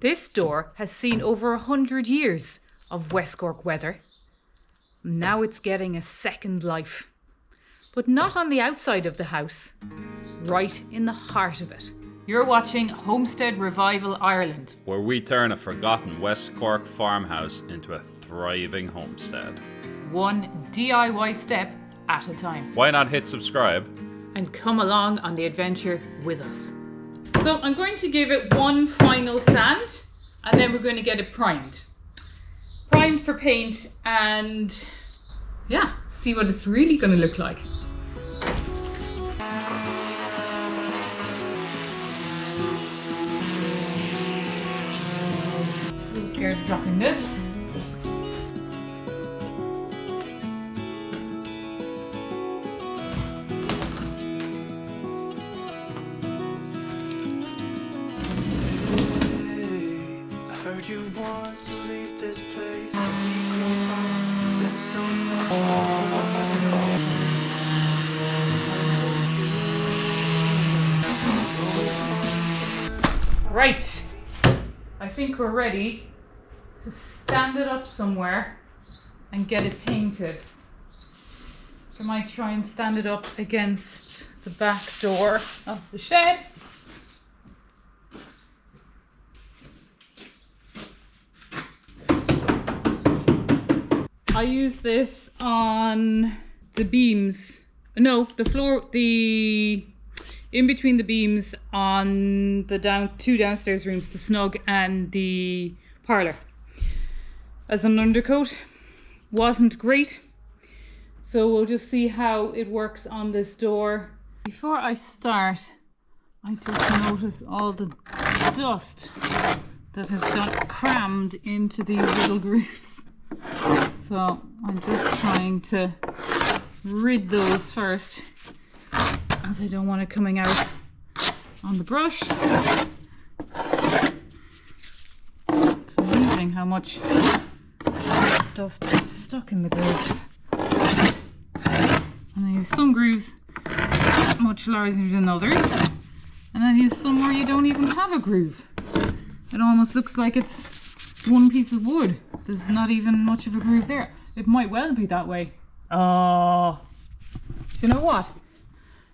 This door has seen over 100 years of West Cork weather. Now it's getting a second life. But not on the outside of the house, right in the heart of it. You're watching Homestead Revival Ireland, where we turn a forgotten West Cork farmhouse into a thriving homestead. One DIY step at a time. Why not hit subscribe? And come along on the adventure with us. So I'm going to give it one final sand and then we're going to get it primed. Primed for paint and yeah, see what it's really going to look like. So scared of dropping this. Right, I think we're ready to stand it up somewhere and get it painted. I might try and stand it up against the back door of the shed. I use this on the beams, no, the floor, in between the beams on the two downstairs rooms, the snug and the parlour. As an undercoat, wasn't great. So we'll just see how it works on this door. Before I start, I just notice all the dust that has got crammed into these little grooves. So I'm just trying to rid those first, as I don't want it coming out on the brush. It's amazing how much dust gets stuck in the grooves. And then you have some grooves much larger than others, and then you have some where you don't even have a groove. It almost looks like it's one piece of wood. There's not even much of a groove there. It might well be that way. Oh, you know what?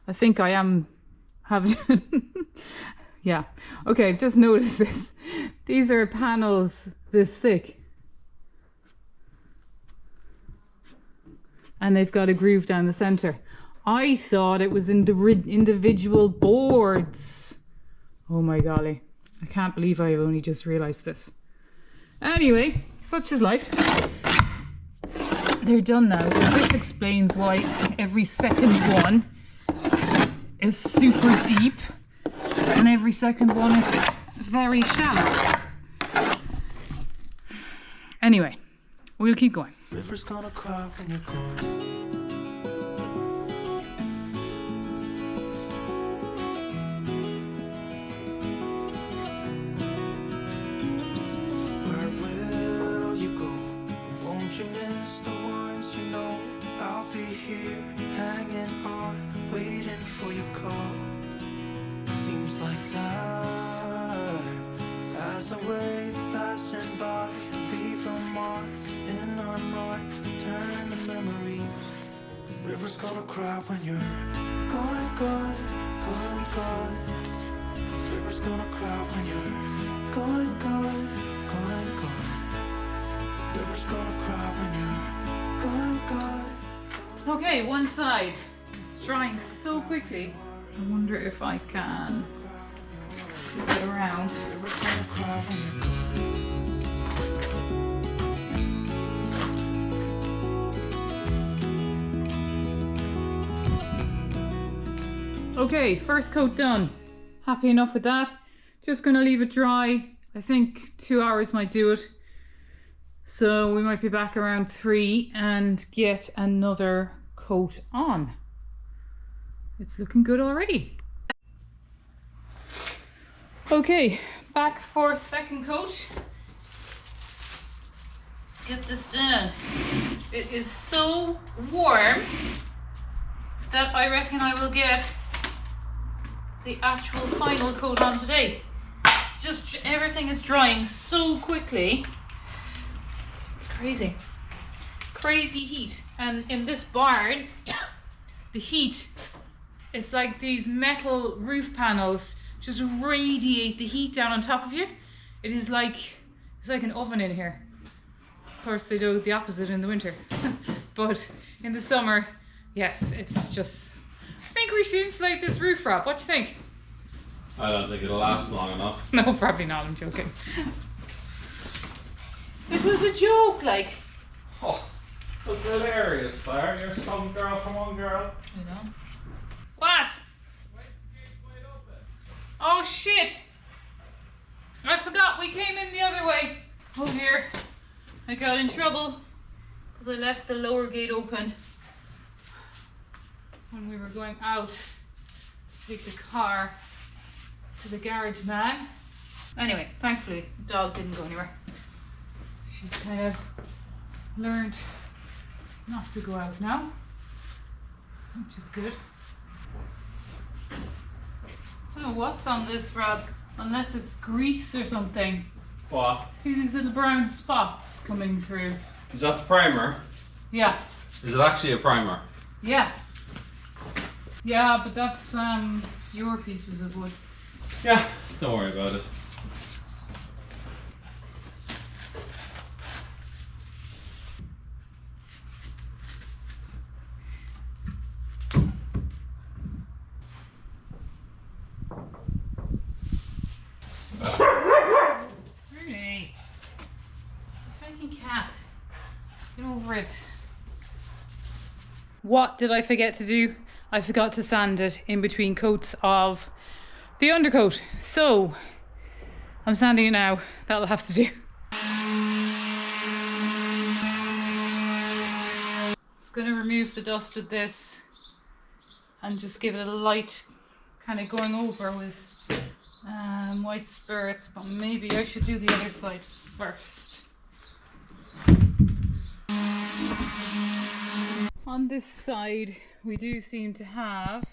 I think I am having... yeah. Okay, just notice this. These are panels this thick. And they've got a groove down the centre. I thought it was in the individual boards. Oh my golly. I can't believe I've only just realised this. Anyway, such is life. They're done now. So this explains why every second one is super deep and every second one is very shallow. Anyway, we'll keep going. River's gonna cry when you're gone. Where will you go? Won't you miss the ones you know? I'll be here, hanging on, waiting for your call. Seems like time as a wave passing by, leave a mark in our minds, turn the memories. River's gonna cry when you're gone, gone, gone, gone. River's gonna cry when you're gone, gone, gone, gone. River's gonna cry when you're gone, gone. Okay, one side. It's drying so quickly. I wonder if I can flip it around. River's gonna cry when you're gone. Okay, first coat done. Happy enough with that. Just gonna leave it dry. I think 2 hours might do it. So we might be back around 3 and get another coat on. It's looking good already. Okay, back for second coat. Let's get this done. It is so warm that I reckon I will get the actual final coat on today. It's just everything is drying so quickly. It's crazy. Crazy heat. And in this barn, the heat, it's like these metal roof panels just radiate the heat down on top of you. It is like, it's like an oven in here. Of course, they do the opposite in the winter. But in the summer, yes, it's just... I think we should insulate this roof, Rob. What do you think? I don't think it'll last long enough. No, probably not. I'm joking. It was a joke, like. Oh, that's hilarious, Claire. You're some girl from one girl. You know. What? Oh shit! I forgot we came in the other way. Oh dear. I got in trouble because I left the lower gate open when we were going out to take the car to the garage man. Anyway, thankfully the dog didn't go anywhere. She's kind of learned not to go out now, which is good. I don't know what's on this, Rob, unless it's grease or something. What? See these little brown spots coming through? Is that the primer? Yeah. Is it actually a primer? Yeah. Yeah, but that's your pieces of wood. Yeah, don't worry about it. Really? It's a fucking cat. Get over it. What did I forget to do? I forgot to sand it in between coats of the undercoat. So I'm sanding it now. That'll have to do. Just gonna remove the dust with this and just give it a light kind of going over with white spirits, but maybe I should do the other side first. On this side, we do seem to have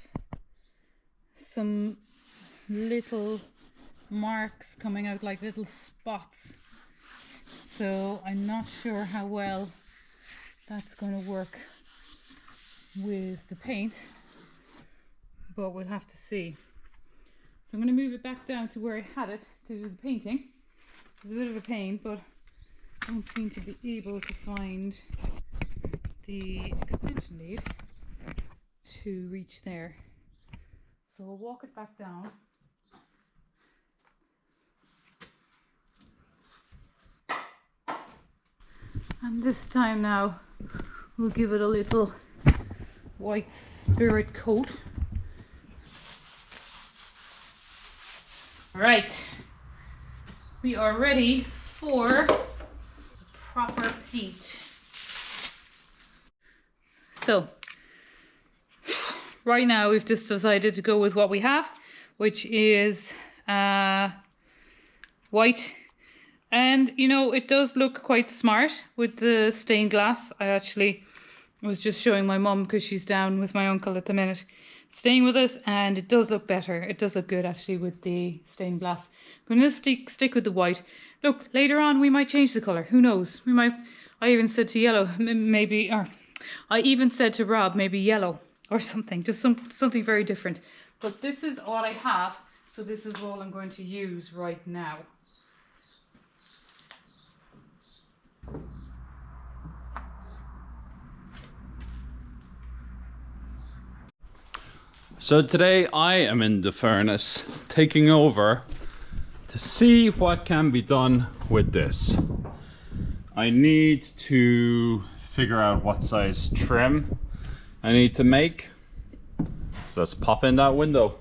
some little marks coming out, like little spots. So I'm not sure how well that's going to work with the paint, but we'll have to see. So I'm going to move it back down to where I had it to do the painting, which is a bit of a pain, but I don't seem to be able to find the extension lead to reach there. So we'll walk it back down. And this time now we'll give it a little white spirit coat. Right, we are ready for the proper paint. So, right now we've just decided to go with what we have, which is white. And, you know, it does look quite smart with the stained glass. I actually was just showing my mum because she's down with my uncle at the minute, staying with us, and it does look better. It does look good actually with the stained glass. I'm going to stick with the white. Look, later on we might change the colour. Who knows? We might. I even said to yellow, maybe, or I even said to Rob, maybe yellow or something, just something very different. But this is all I have, so this is all I'm going to use right now. So today I am in the furnace taking over to see what can be done with this. I need to figure out what size trim I need to make. So let's pop in that window.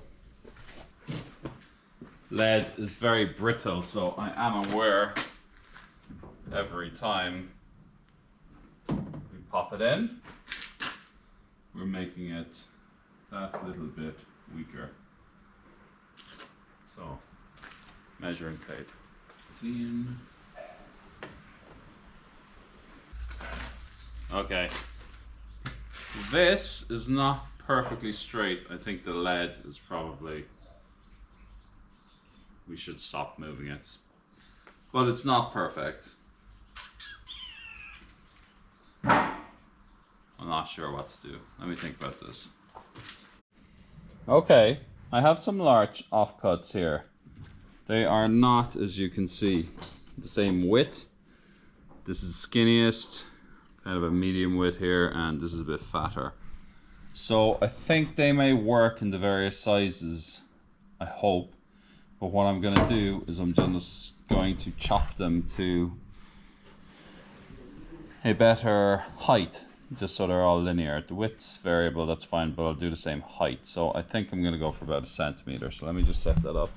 Lead is very brittle, so I am aware every time we pop it in, we're making it that little bit weaker. So, measuring tape. Clean. Okay. This is not perfectly straight. I think the lead is probably we should stop moving it. But it's not perfect. I'm not sure what to do. Let me think about this. Okay, I have some large offcuts here. They are not, as you can see, the same width. This is skinniest, kind of a medium width here, and this is a bit fatter. So I think they may work in the various sizes, I hope. But what I'm going to do is I'm just going to chop them to a better height, just so they're all linear. The width's variable, that's fine, but I'll do the same height. So I think I'm going to go for about 1 centimeter. So let me just set that up.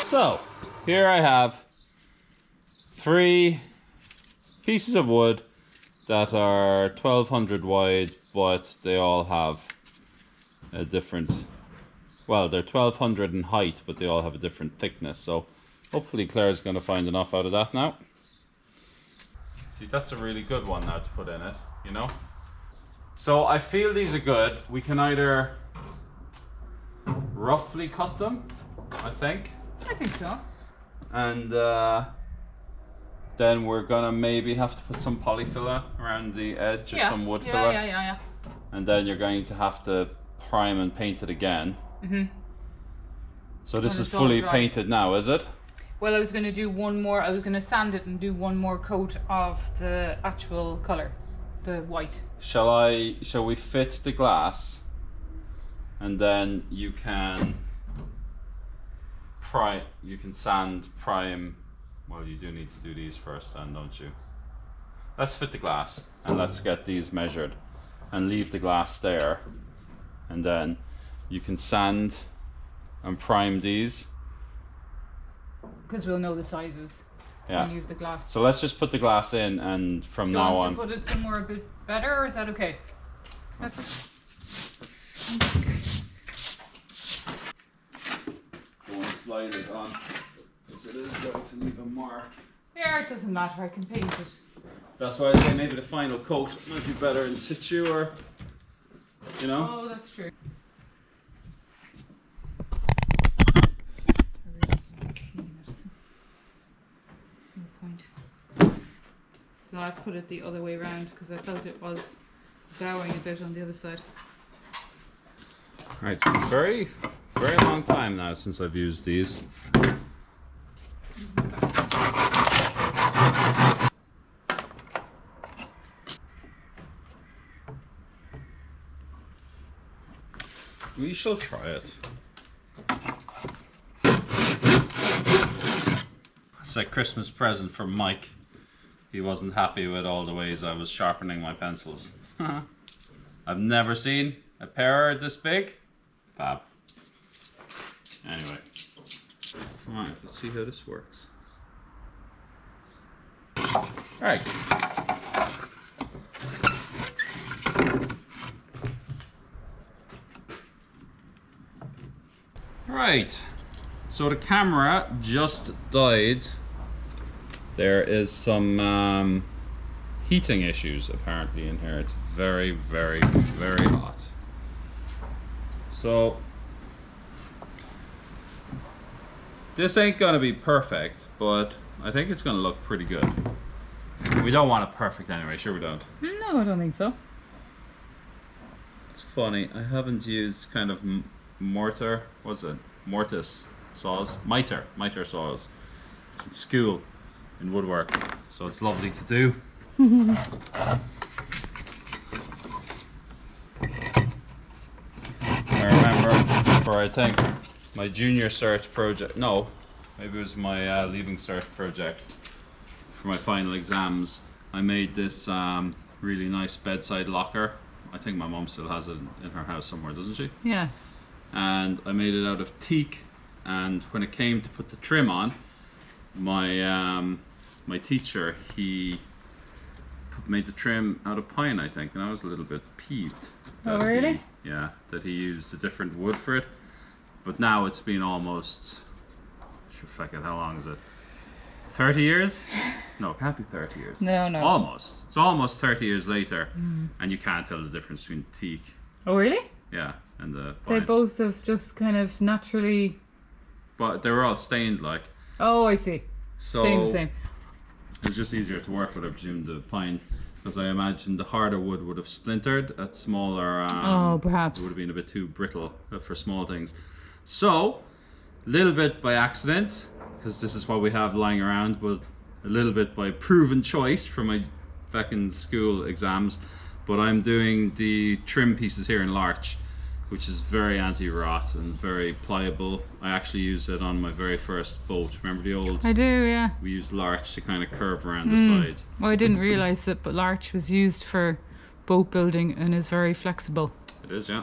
So here I have 3 pieces of wood that are 1200 wide, but they all have a different, well, they're 1200 in height, but they all have a different thickness. So hopefully Claire's going to find enough out of that now. See, that's a really good one now to put in it, you know? So I feel these are good. We can either roughly cut them, I think. I think so. And then we're gonna maybe have to put some polyfiller around the edge, or some wood filler. Yeah. And then you're going to have to prime and paint it again. So this is fully painted now, is it? Well, I was going to do one more. I was going to sand it and do one more coat of the actual colour, the white. Shall we fit the glass, and then you can sand, prime. Well, you do need to do these first then, don't you? Let's fit the glass and let's get these measured and leave the glass there, and then you can sand and prime these. Because we'll know the sizes. Yeah. And leave the glass. So let's just put the glass in, and from now on. Do you want to put it somewhere a bit better, or is that okay? Don't want to slide it on, because it is going to leave a mark. Yeah, it doesn't matter. I can paint it. That's why I say maybe the final coat might be better in situ, or, you know? Oh, that's true. So I've put it the other way around because I felt it was bowing a bit on the other side. Right, very, very long time now since I've used these. We shall try it. It's a Christmas present from Mike. He wasn't happy with all the ways I was sharpening my pencils. I've never seen a pair this big. Fab. Anyway. Alright, let's see how this works. Alright. Right. So the camera just died. There is some heating issues apparently in here. It's very, very, very hot. So this ain't gonna be perfect, but I think it's gonna look pretty good. We don't want it perfect anyway, sure we don't. No, I don't think so. It's funny, I haven't used kind of mortar, what's it? Mortise saws? Miter saws. It's in school. In woodwork, so it's lovely to do. I remember for, I think, my junior cert project, no, maybe it was my leaving cert project for my final exams, I made this really nice bedside locker. I think my mum still has it in her house somewhere, doesn't she? Yes. And I made it out of teak, and when it came to put the trim on, my teacher, he made the trim out of pine, I think, and I was a little bit peeved. Oh, really? That he used a different wood for it. But now it's been almost, how long is it? 30 years? No, it can't be 30 years. No, no. Almost. It's almost 30 years later, and you can't tell the difference between the teak. Oh, really? Yeah, and the They pine. both have just kind of naturally... But they were all stained, like. Oh, I see. So Staying the same. it was just easier to work with, I presume, the pine. Because I imagine the harder wood would have splintered at smaller... Oh, perhaps. It would have been a bit too brittle for small things. So, a little bit by accident, because this is what we have lying around, but a little bit by proven choice from my fucking school exams. But I'm doing the trim pieces here in larch, which is very anti-rot and very pliable. I actually used it on my very first boat. Remember the old... I do, yeah. We used larch to kind of curve around the side. Well, I didn't realise that, but larch was used for boat building and is very flexible. It is, yeah.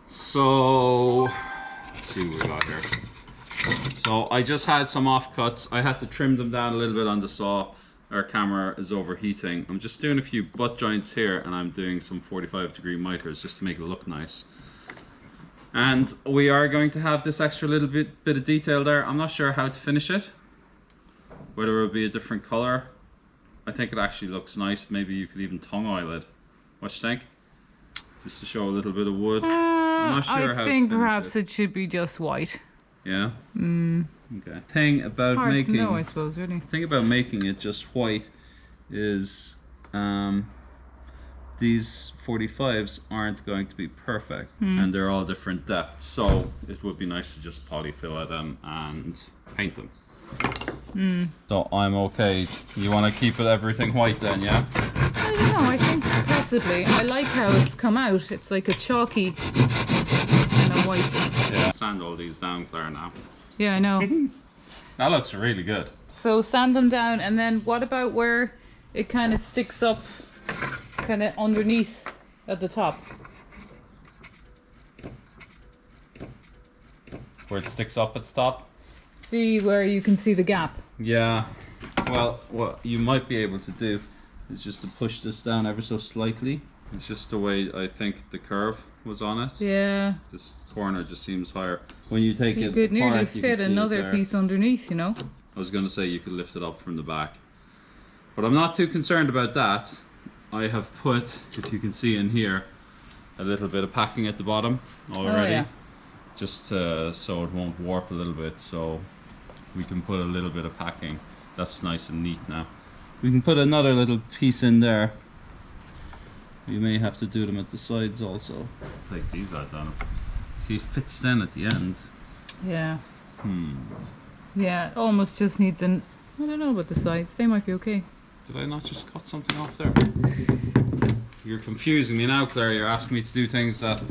So, let's see what we got here. So I just had some offcuts. I had to trim them down a little bit on the saw. Our camera is overheating. I'm just doing a few butt joints here, and I'm doing some 45-degree miters just to make it look nice. And we are going to have this extra little bit of detail there. I'm not sure how to finish it. Whether it will be a different color. I think it actually looks nice. Maybe you could even tongue oil it. What do you think? Just to show a little bit of wood. I'm not sure how I think to finish perhaps it should be just white. Yeah? Okay. Thing about Hard making... to know, I suppose, really. The thing about making it just white is these 45s aren't going to be perfect, and they're all different depths, so it would be nice to just polyfill them and paint them. So I'm okay. You want to keep everything white then, yeah? I don't know, I think possibly. I like how it's come out. It's like a chalky kind of white. Yeah. Sand all these down, Claire, now. Yeah, I know. That looks really good. So sand them down, and then what about where it kind of sticks up kind of underneath at the top? Where it sticks up at the top? See where you can see the gap. Yeah. Well, what you might be able to do is just to push this down ever so slightly. It's just the way I think the curve was on it. Yeah. This corner just seems higher. When you take You it could nearly apart, you can fit see it another there. piece underneath, you know? I was going to say you could lift it up from the back. But I'm not too concerned about that. I have put, if you can see in here, a little bit of packing at the bottom already. yeah. Just so it won't warp a little bit. So we can put a little bit of packing. That's nice and neat now. We can put another little piece in there. You may have to do them at the sides also. Take these out then. See, it fits then at the end. Yeah. Yeah, it almost just needs an... I don't know about the sides. They might be okay. Did I not just cut something off there? You're confusing me now, Claire. You're asking me to do things that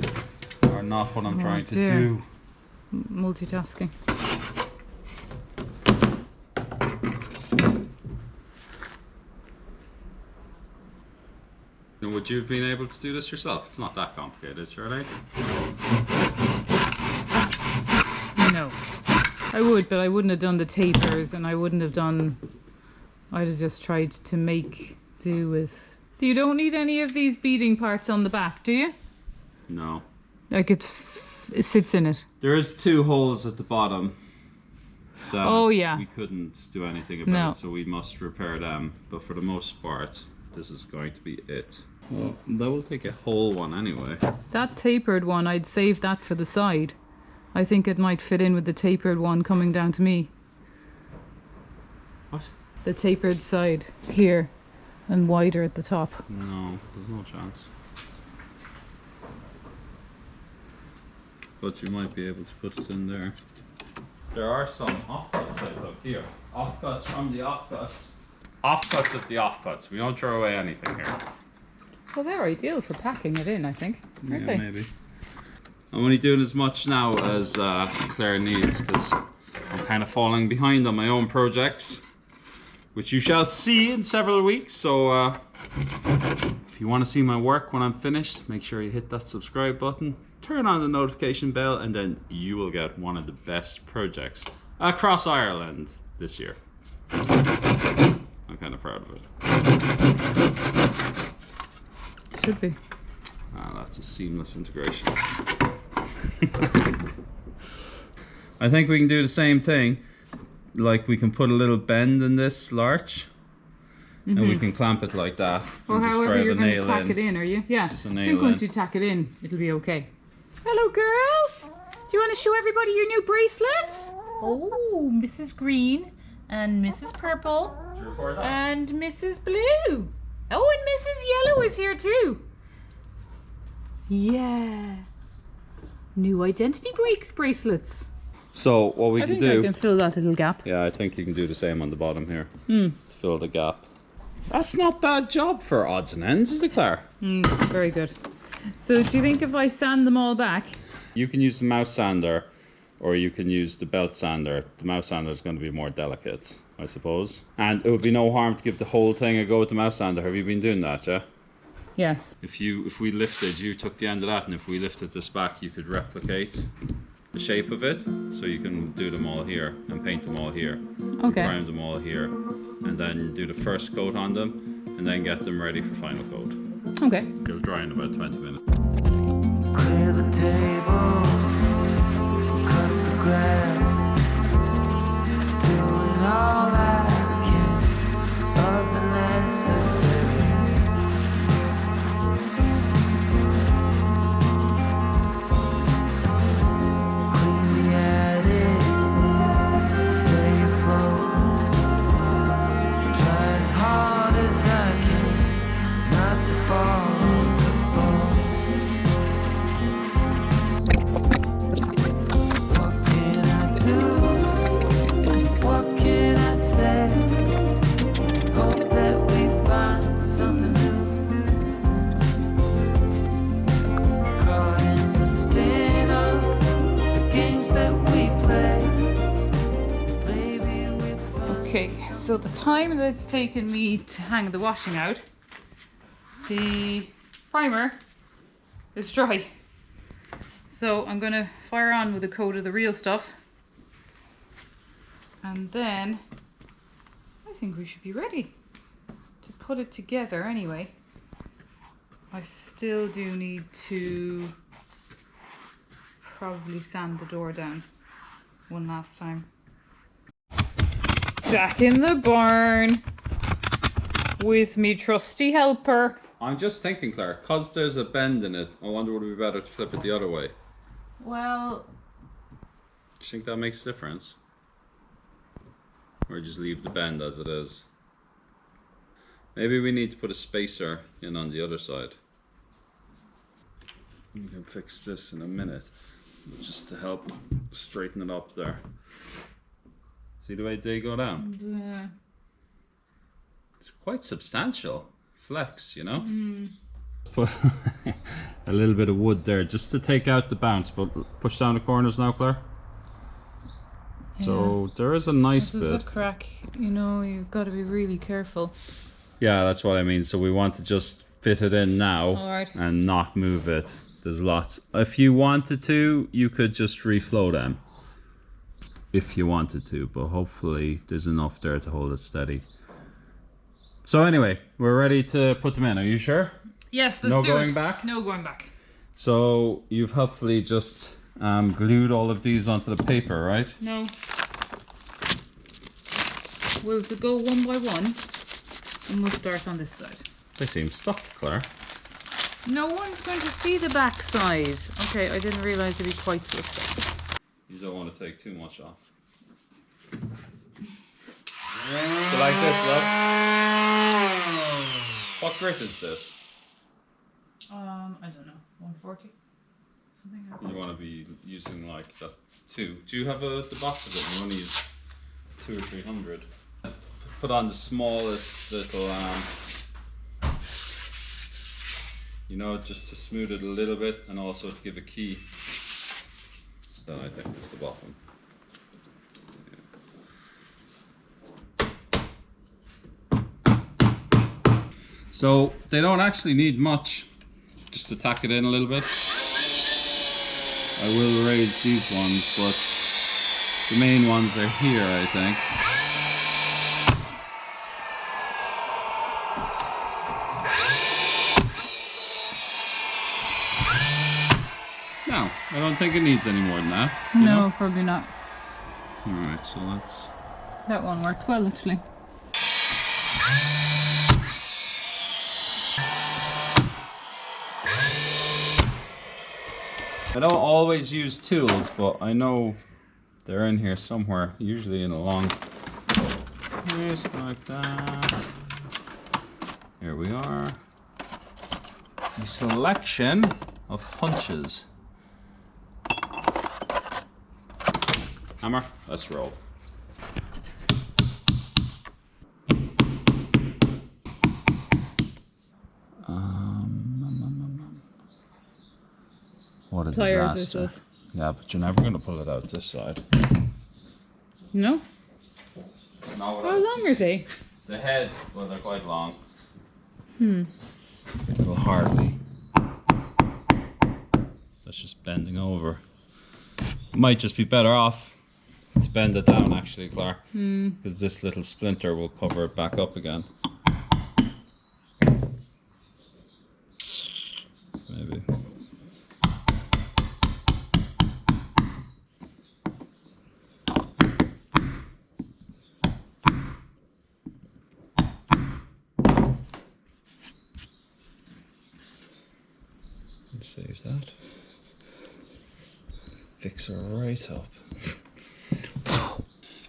are not what I'm trying to dear. do. Multitasking. And would you have been able to do this yourself? It's not that complicated, surely. No. I would, but I wouldn't have done the tapers, and I wouldn't have done... I'd have just tried to make do with... You don't need any of these beading parts on the back, do you? No. Like it sits in it. There is 2 holes at the bottom that Oh, yeah. we couldn't do anything about, No. so we must repair them. But for the most part, this is going to be it. Well, that will take a whole one anyway. That tapered one, I'd save that for the side. I think it might fit in with the tapered one coming down to me. What? The tapered side here and wider at the top. No, there's no chance. But you might be able to put it in there. There are some offcuts, I look here. Offcuts from the offcuts. Offcuts of the offcuts. We don't throw away anything here. Well, they're ideal for packing it in, I think. Aren't they? Maybe. I'm only doing as much now as Claire needs because I'm kind of falling behind on my own projects, which you shall see in several weeks. So if you want to see my work when I'm finished, make sure you hit that subscribe button, turn on the notification bell, and then you will get one of the best projects across Ireland this year. I'm kind of proud of it. Should be. Ah, that's a seamless integration. I think we can do the same thing. like we can put a little bend in this larch, and we can clamp it like that. Or and just however drive you're a going to nail tack in. it in, are you? Yeah. Just a I nail think once in. you tack it in, it'll be okay. Hello, girls. Do you want to show everybody your new bracelets? Oh, Mrs. Green and Mrs. Purple Did you record that? and Mrs. Blue. Oh, and Mrs. Yellow is here too. Yeah. New identity bracelets. So what we I can think do? I can fill that little gap. Yeah, I think you can do the same on the bottom here. Fill the gap. That's not bad job for odds and ends, is it, Claire? Very good. So do you think if I sand them all back? You can use the mouse sander, or you can use the belt sander. The mouse sander is going to be more delicate, I suppose. And it would be no harm to give the whole thing a go with the mouse sander. Have you been doing that, yeah? Yes. If we lifted, you took the end of that, and if we lifted this back, you could replicate the shape of it. So you can do them all here and paint them all here. Okay. Round them all here, and then do the first coat on them, and then get them ready for final coat. Okay. It'll dry in about 20 minutes. Clear the table, cut the grass, doing all I can of the necessary. Clean the attic, stay afloat, try as hard as I can not to fall off the boat. What can I do? What can I say? Hope that we find something new. Caught in the spin of the games that we play. Maybe we find. Okay, so the time that it's taken me to hang the washing out, the primer is dry. So I'm gonna fire on with a coat of the real stuff. And then I think we should be ready to put it together anyway. I still do need to probably sand the door down one last time. Back in the barn with me trusty helper. I'm just thinking, Claire, because there's a bend in it, I wonder would it be better to flip it the other way? Well, Do you think that makes a difference? Or just leave the bend as it is? Maybe we need to put a spacer in on the other side. We can fix this in a minute, just to help straighten it up there. See the way they go down? yeah. It's quite substantial flex, you know? Put a little bit of wood there just to take out the bounce, but push down the corners now, Claire. So there is a nice There's bit. a crack, you know, you've got to be really careful. Yeah, that's what I mean. So we want to just fit it in now Alright. and not move it. There's lots. If you wanted to, you could just reflow them. If you wanted to, but hopefully there's enough there to hold it steady. So anyway, we're ready to put them in. Are you sure? Yes, let's No do going it. back? No going back. So you've helpfully just glued all of these onto the paper, right? No. We'll go one by one and we'll start on this side. They seem stuck, Claire. No one's going to see the back side. Okay, I didn't realise it'd be quite so stuck. You don't want to take too much off. So like this, love. What grit is this? I don't know, 140? Something like that. You want to be using like that 2. Do you have the box of it? You want to use 200 or 300. Put on the smallest little, you know, just to smooth it a little bit and also to give a key. So I think it's the bottom. So they don't actually need much, just to tack it in a little bit. I will raise these ones, but the main ones are here, I think. No, I don't think it needs any more than that. you know? No, probably not. Alright, so let's That one worked well, actually. I don't always use tools, but I know they're in here somewhere, usually in a long, just like that. Here we are. A selection of punches. Hammer, let's roll. What a Pliers, disaster. I suppose. Yeah, but you're never going to pull it out this side. No? How long are they? The heads, well, they're quite long. A little hardly. That's just bending over. Might just be better off to bend it down, actually, Claire. Because this little splinter will cover it back up again. Maybe. Save that. Fix her right up.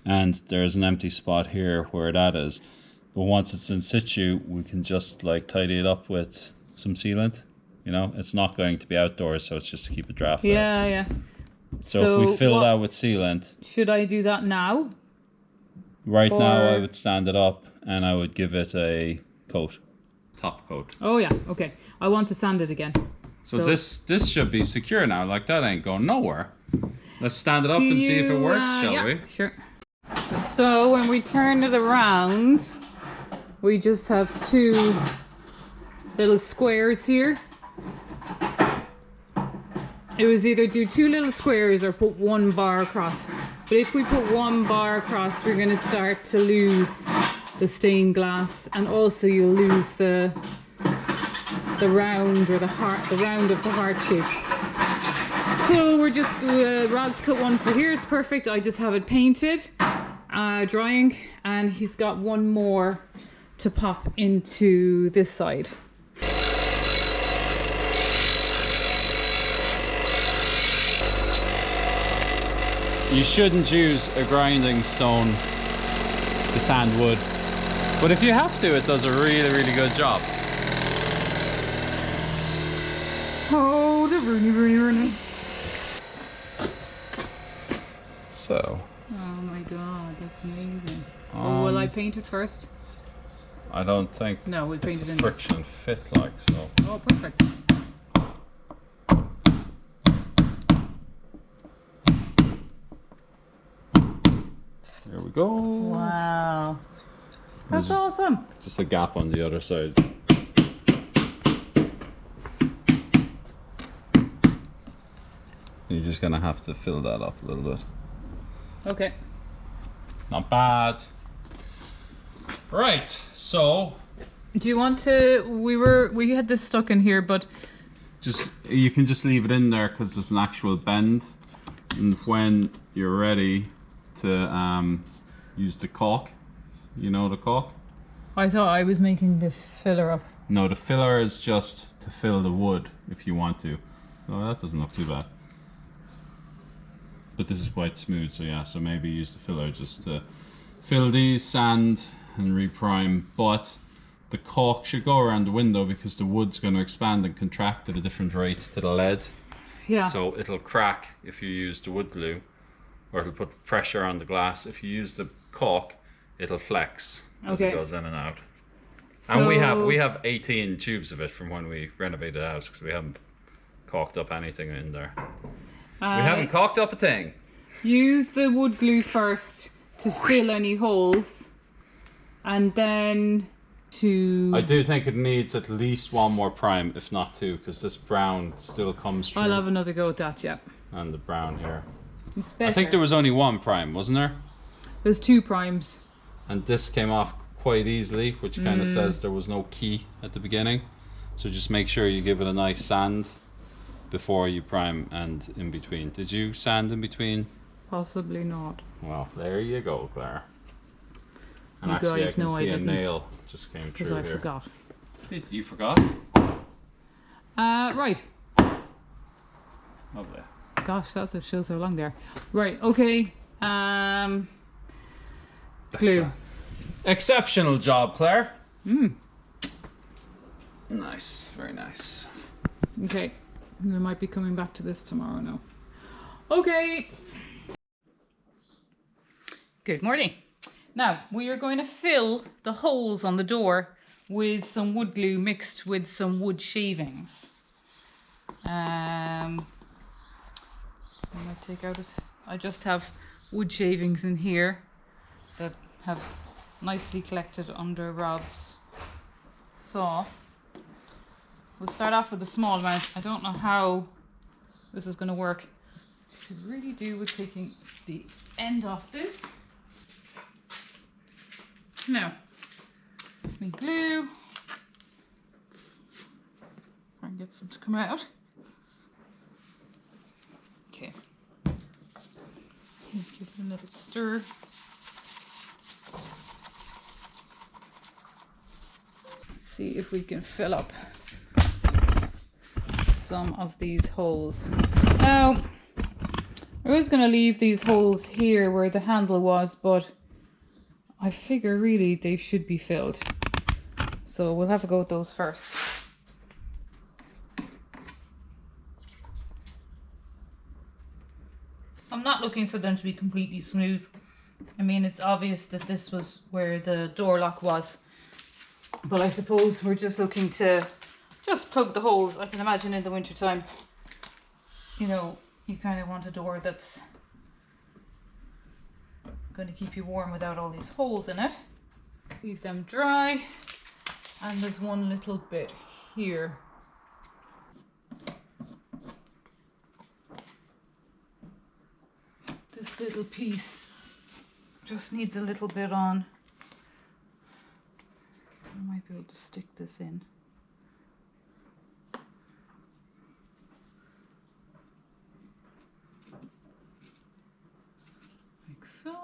And there's an empty spot here where that is. But once it's in situ, we can just like tidy it up with some sealant. You know, it's not going to be outdoors, so it's just to keep a draft out. Yeah. So if we fill that with sealant. Should I do that now? Right now I would stand it up and I would give it a coat. Top coat. Oh yeah, okay. I want to sand it again. So this should be secure now, like that ain't going nowhere. Let's stand it up and see if it works, shall we? Sure. So when we turn it around, we just have two little squares here. It was either do two little squares or put one bar across. But if we put one bar across, we're going to start to lose the stained glass, and also you'll lose the round or the round of the heart shape. So we're just Rob's cut one for here. It's perfect. I just have it painted, drying, and he's got one more to pop into this side. You shouldn't use a grinding stone to sand wood, but if you have to, it does a really, really good job. Oh, the Rooney. So. Oh my god, that's amazing. Will I paint it first? I don't think. No, we'll paint it in. Friction fit like so. Oh, perfect. There we go. Wow. That's awesome. Just a gap on the other side. You're just gonna have to fill that up a little bit. Okay. Not bad. Right, so Do you want to? We had this stuck in here, but you can just leave it in there because there's an actual bend, and when you're ready to use the caulk, you know the caulk? I thought I was making the filler up. No, the filler is just to fill the wood if you want to. Oh, that doesn't look too bad. But this is quite smooth, so yeah, so maybe use the filler just to fill these, sand and reprime. But the caulk should go around the window because the wood's going to expand and contract at a different rate to the lead. Yeah. So it'll crack if you use the wood glue, or it'll put pressure on the glass. If you use the caulk, it'll flex as it goes in and out. So, and we have 18 tubes of it from when we renovated the house because we haven't caulked up anything in there. We haven't caulked up a thing. Use the wood glue first to fill any holes, and then I do think it needs at least one more prime, if not two, because this brown still comes through. I'll have another go at that, yeah. And the brown here. It's better. I think there was only one prime, wasn't there? There's two primes. And this came off quite easily, which kind of says there was no key at the beginning. So just make sure you give it a nice sand before you prime and in between. Did you sand in between? Possibly not. Well, there you go, Claire. And You actually, guys I can know I see a didn't. nail just came Because through I here. forgot. Did you forgot? Right. Lovely. Gosh, that shows how long there. Right, okay. Glue. Exceptional job, Claire. Nice, very nice. Okay. We might be coming back to this tomorrow now. Okay. Good morning. Now, we are going to fill the holes on the door with some wood glue mixed with some wood shavings. I might take out it. I just have wood shavings in here that have nicely collected under Rob's saw. We'll start off with a small amount. I don't know how this is going to work. I could really do with taking the end off this. Now, we glue. Try and get some to come out. Okay. Give it a little stir. Let's see if we can fill up some of these holes. Now, I was going to leave these holes here where the handle was, but I figure really they should be filled. So we'll have a go at those first. I'm not looking for them to be completely smooth. I mean, it's obvious that this was where the door lock was. But I suppose we're just looking to just plug the holes. I can imagine in the winter time, you know, you kind of want a door that's going to keep you warm without all these holes in it. Leave them dry. And there's one little bit here. This little piece just needs a little bit on. I might be able to stick this in. Like so.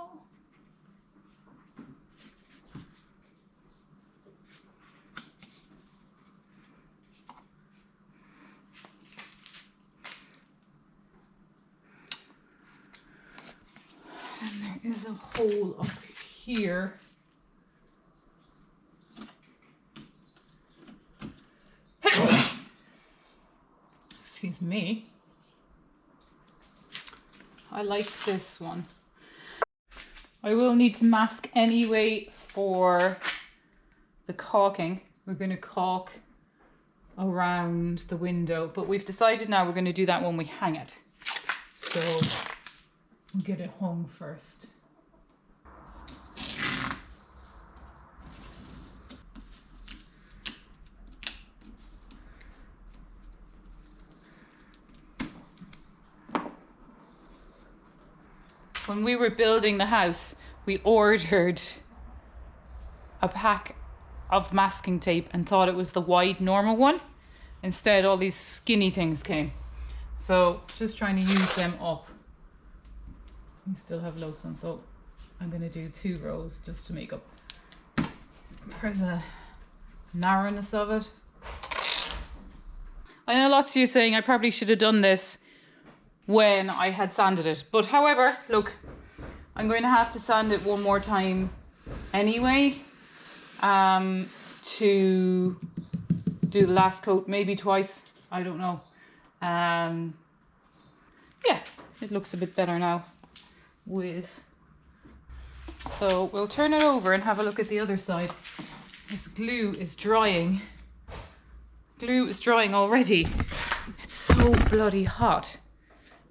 And there is a hole up here. Excuse me. I like this one. I will need to mask anyway for the caulking. We're going to caulk around the window, but we've decided now we're going to do that when we hang it. So we'll get it hung first. When we were building the house, we ordered a pack of masking tape and thought it was the wide normal one. Instead, all these skinny things came. So just trying to use them up. We still have loads of them, so I'm going to do 2 rows just to make up for the narrowness of it. I know lots of you saying I probably should have done this when I had sanded it, but however, look, I'm going to have to sand it one more time anyway to do the last coat, maybe twice, I don't know. Yeah, it looks a bit better now with. So we'll turn it over and have a look at the other side. This glue is drying. Glue is drying already. It's so bloody hot.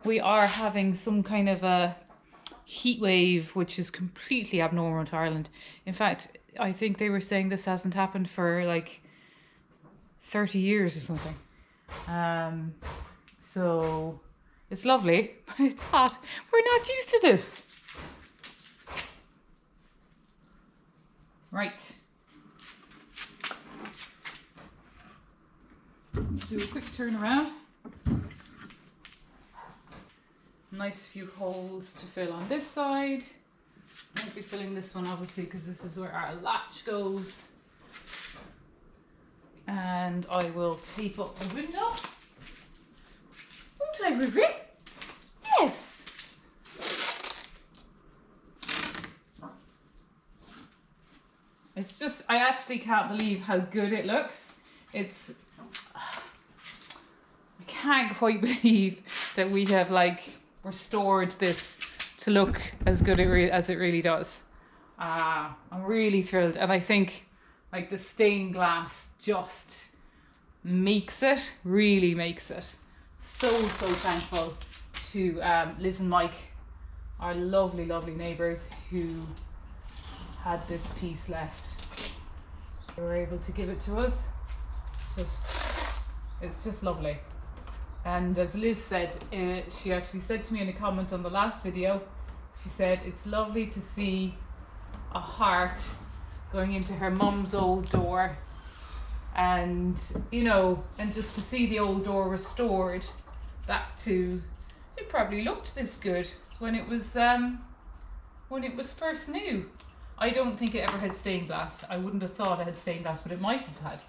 We are having some kind of a heat wave, which is completely abnormal to Ireland. In fact, I think they were saying this hasn't happened for like 30 years or something. So it's lovely, but it's hot. We're not used to this. Right. Do a quick turn around. Nice few holes to fill on this side. I'll be filling this one obviously because this is where our latch goes. And I will tape up the window. Won't I, Ruby? Yes! It's just, I actually can't believe how good it looks. It's, I can't quite believe that we have like restored this to look as good as it really does. I'm really thrilled, and I think like the stained glass just makes it, really makes it. So thankful to Liz and Mike, our lovely neighbours who had this piece left. They were able to give it to us. It's just lovely. And as Liz said, she actually said to me in a comment on the last video, she said it's lovely to see a heart going into her mum's old door, and you know, and just to see the old door restored back to, it probably looked this good when it was first new. I don't think it ever had stained glass. I wouldn't have thought it had stained glass, but it might have had.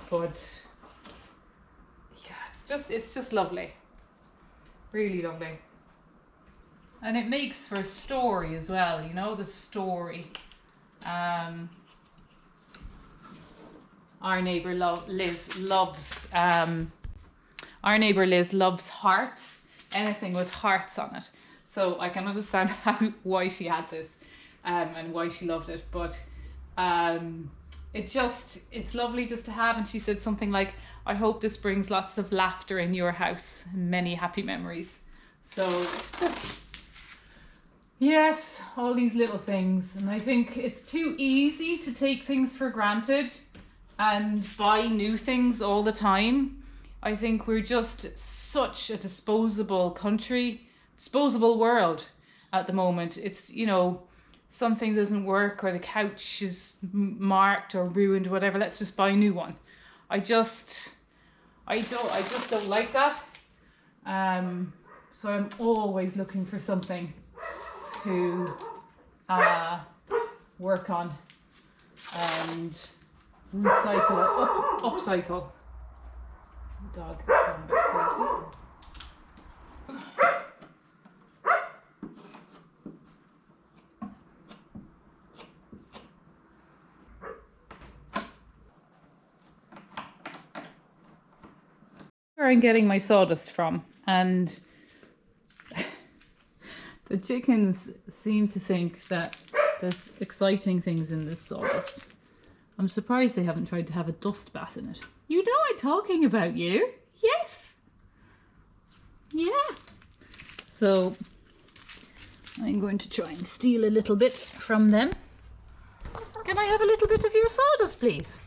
But yeah, it's just lovely. Really lovely. And it makes for a story as well, you know, the story. Our neighbour Liz loves hearts, anything with hearts on it. So I can understand why she had this and why she loved it. But it's lovely just to have. And she said something like, I hope this brings lots of laughter in your house and many happy memories. So it's just, yes, all these little things. And I think it's too easy to take things for granted and buy new things all the time. I think we're just such a disposable world at the moment. It's, you know, something doesn't work or the couch is marked or ruined, whatever, let's just buy a new one. I just don't like that. So I'm always looking for something to work on and recycle or upcycle. The dog is going a bit crazy. Where I'm getting my sawdust from, and the chickens seem to think that there's exciting things in this sawdust. I'm surprised they haven't tried to have a dust bath in it. You know I'm talking about you. Yes. Yeah. So I'm going to try and steal a little bit from them. Can I have a little bit of your sawdust, please?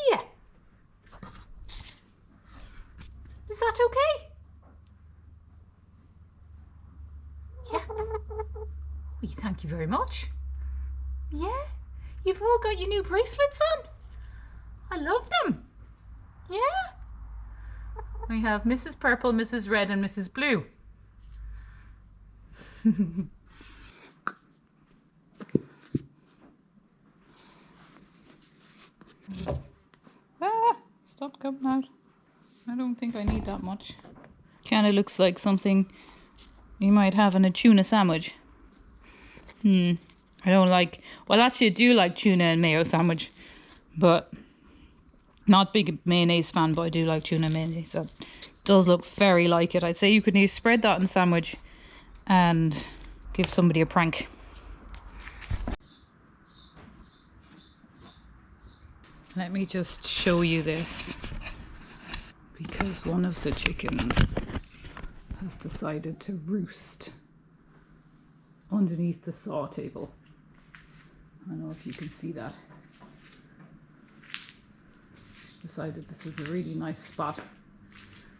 Yeah. Is that okay? Yeah. Well, thank you very much. Yeah. You've all got your new bracelets on. I love them. Yeah. We have Mrs. Purple, Mrs. Red, and Mrs. Blue. Stop coming out. I don't think I need that much. Kind of looks like something you might have in a tuna sandwich. I don't like, well actually I do like tuna and mayo sandwich, but not big mayonnaise fan, but I do like tuna and mayonnaise. So it does look very like it. I'd say you could need to spread that in a sandwich and give somebody a prank. Let me just show you this, because one of the chickens has decided to roost underneath the saw table. I don't know if you can see that. Decided this is a really nice spot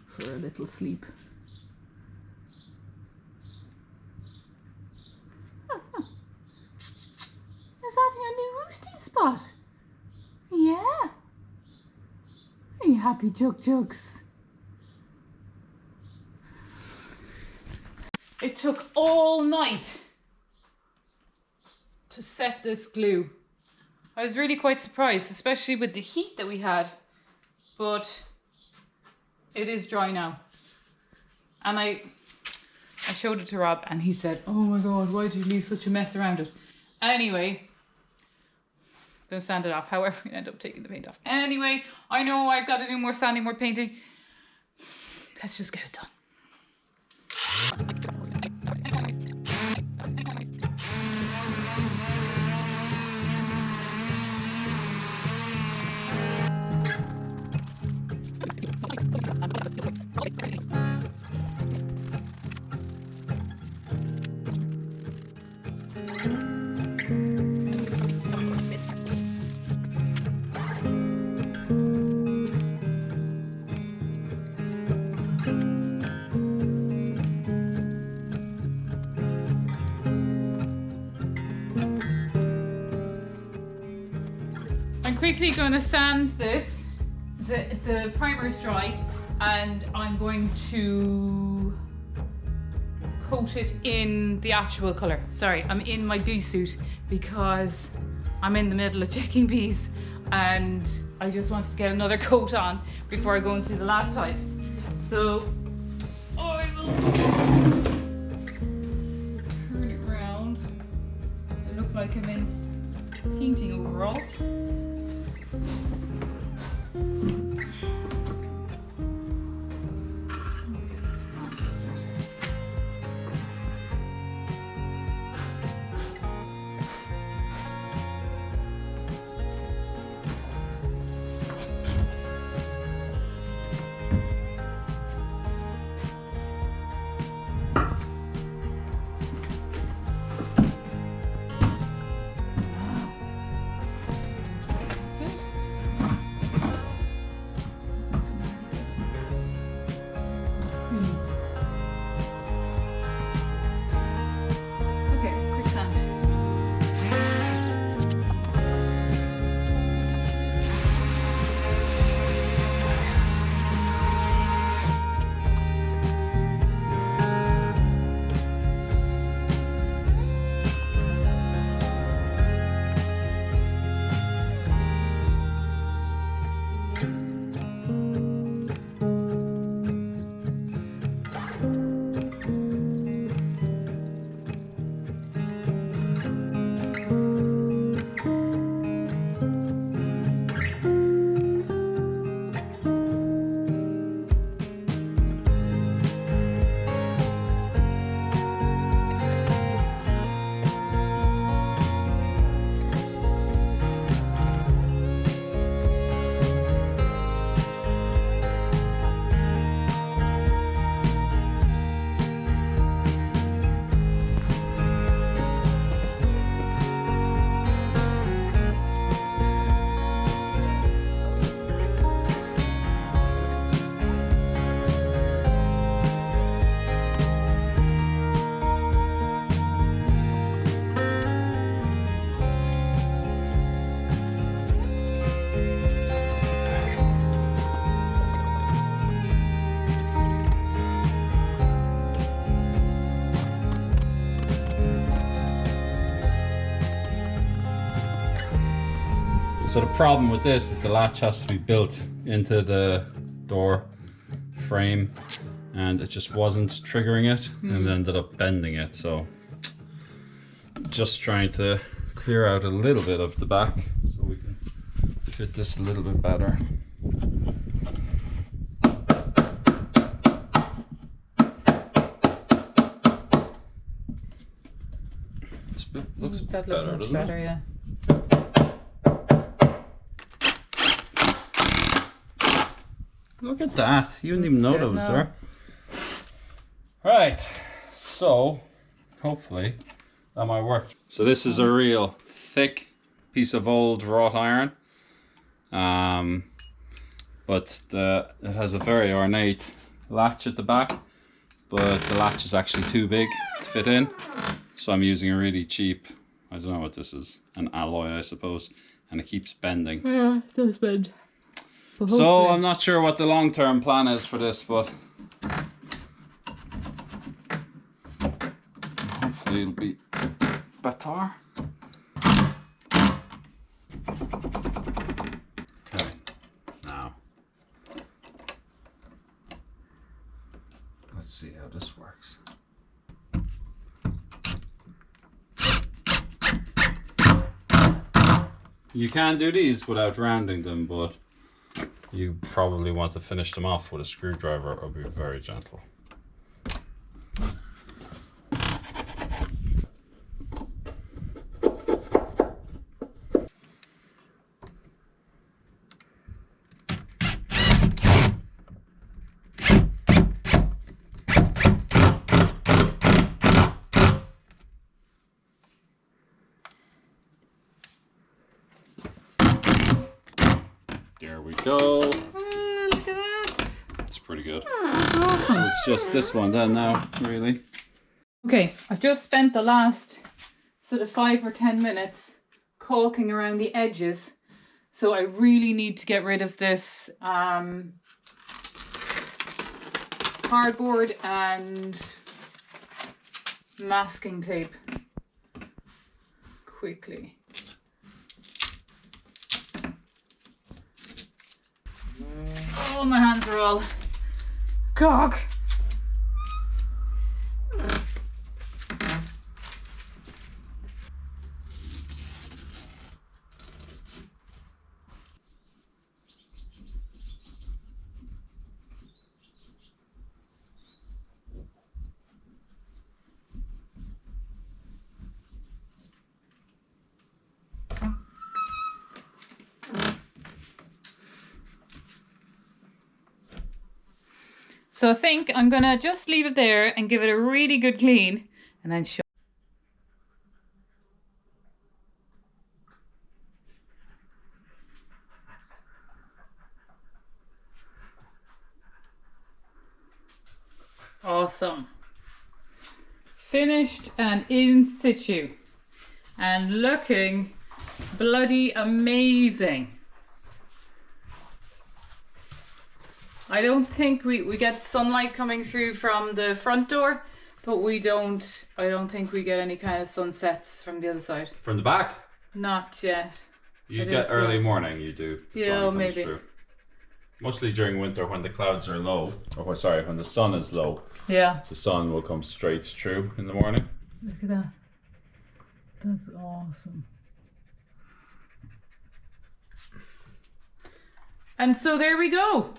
for a little sleep. Is that your new roosting spot? Yeah. Are you happy, Jug Jugs? It took all night to set this glue. I was really quite surprised, especially with the heat that we had, but it is dry now. And I showed it to Rob and he said, oh my God, why did you leave such a mess around it? Anyway, don't sand it off. However, I end up taking the paint off. Anyway, I know I've got to do more sanding, more painting. Let's just get it done. Quickly going to sand this. The primer's dry and I'm going to coat it in the actual colour. Sorry, I'm in my bee suit because I'm in the middle of checking bees and I just wanted to get another coat on before I go and see the last hive. So I will turn it around. I look like I'm in painting overalls. So the problem with this is the latch has to be built into the door frame and it just wasn't triggering it and it ended up bending it. So just trying to clear out a little bit of the back so we can fit this a little bit better. Looks that better, looks doesn't better, it? yeah. Look at that. You didn't even know that was no. there. Right. So, hopefully that might work. So this is a real thick piece of old wrought iron. But it has a very ornate latch at the back. But the latch is actually too big to fit in. So I'm using a really cheap, I don't know what this is, an alloy I suppose. And it keeps bending. Yeah, it does bend. So I'm not sure what the long-term plan is for this, but hopefully it'll be better. Okay, now let's see how this works. You can do these without rounding them, but you probably want to finish them off with a screwdriver or be very gentle. There we go. Look at that. It's pretty good. Awesome. So it's just this one then now, really. Okay, I've just spent the last sort of 5 or 10 minutes caulking around the edges. So I really need to get rid of this cardboard and masking tape quickly. Oh, my hands are all caulk. So I think I'm gonna just leave it there and give it a really good clean and then show. Awesome. Finished and in situ and looking bloody amazing. I don't think we get sunlight coming through from the front door, but I don't think we get any kind of sunsets from the other side. From the back? Not yet. You get early morning, you do. The sun comes maybe. through. Mostly during winter when the clouds are low, or sorry, when the sun is low. Yeah. The sun will come straight through in the morning. Look at that. That's awesome. And so there we go.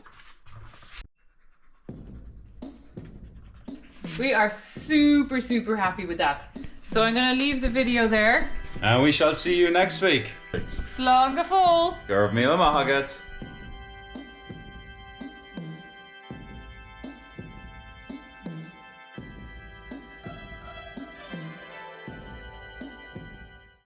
We are super, super happy with that. So I'm gonna leave the video there. And we shall see you next week. Slán go fóill. Gurb míle maithagat.